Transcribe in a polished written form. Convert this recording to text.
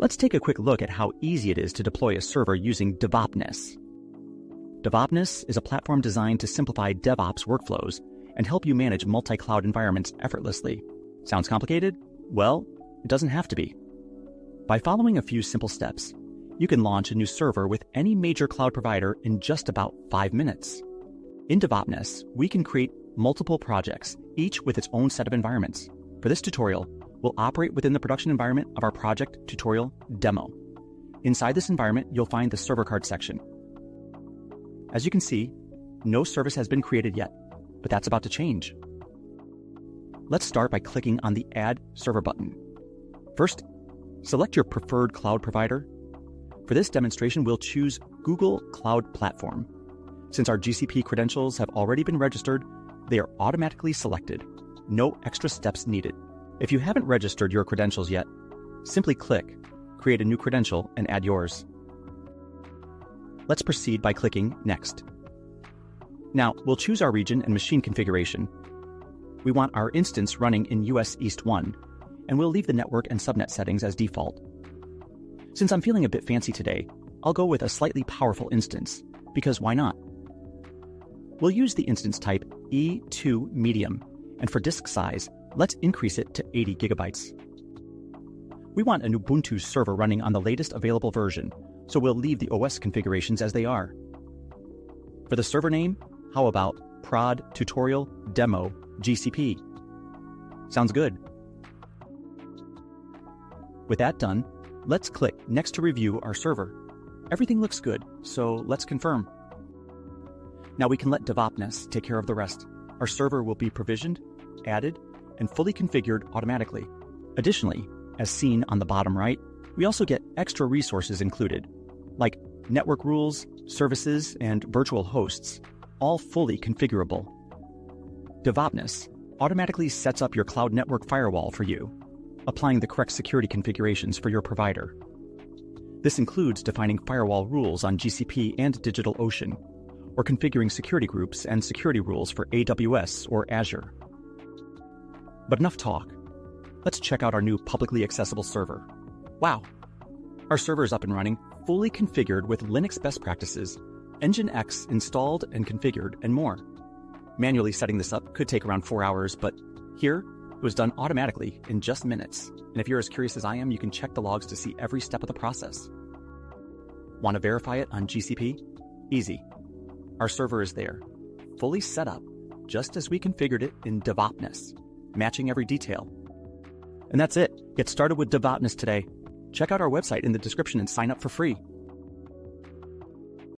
Let's take a quick look at how easy it is to deploy a server using Devopness. Devopness is a platform designed to simplify DevOps workflows and help you manage multi-cloud environments effortlessly. Sounds complicated? Well, it doesn't have to be. By following a few simple steps, you can launch a new server with any major cloud provider in just about 5 minutes. In Devopness, we can create multiple projects, each with its own set of environments. For this tutorial, we'll operate within the production environment of our project tutorial demo. Inside this environment, you'll find the server card section. As you can see, no service has been created yet, but that's about to change. Let's start by clicking on the Add Server button. First, select your preferred cloud provider. For this demonstration, we'll choose Google Cloud Platform. Since our GCP credentials have already been registered, they are automatically selected. No extra steps needed. If you haven't registered your credentials yet, simply click Create a new credential and add yours. Let's proceed by clicking Next. Now, we'll choose our region and machine configuration. We want our instance running in US East 1, and we'll leave the network and subnet settings as default. Since I'm feeling a bit fancy today, I'll go with a slightly powerful instance, because why not? We'll use the instance type E2 Medium, and for disk size, let's increase it to 80 gigabytes. We want an Ubuntu server running on the latest available version, so we'll leave the OS configurations as they are. For the server name, how about prod tutorial demo GCP? Sounds good. With that done, let's click Next to review our server. Everything looks good, so let's confirm. Now we can let Devopness take care of the rest. Our server will be provisioned, added, and fully configured automatically. Additionally, as seen on the bottom right, we also get extra resources included, like network rules, services, and virtual hosts, all fully configurable. Devopness automatically sets up your cloud network firewall for you, applying the correct security configurations for your provider. This includes defining firewall rules on GCP and DigitalOcean, or configuring security groups and security rules for AWS or Azure. But enough talk. Let's check out our new publicly accessible server. Wow! Our server is up and running, fully configured with Linux best practices, NGINX installed and configured, and more. Manually setting this up could take around 4 hours, but here, it was done automatically in just minutes. And if you're as curious as I am, you can check the logs to see every step of the process. Want to verify it on GCP? Easy. Our server is there, fully set up, just as we configured it in Devopness, matching every detail. And that's it. Get started with Devopness today. Check out our website in the description and sign up for free.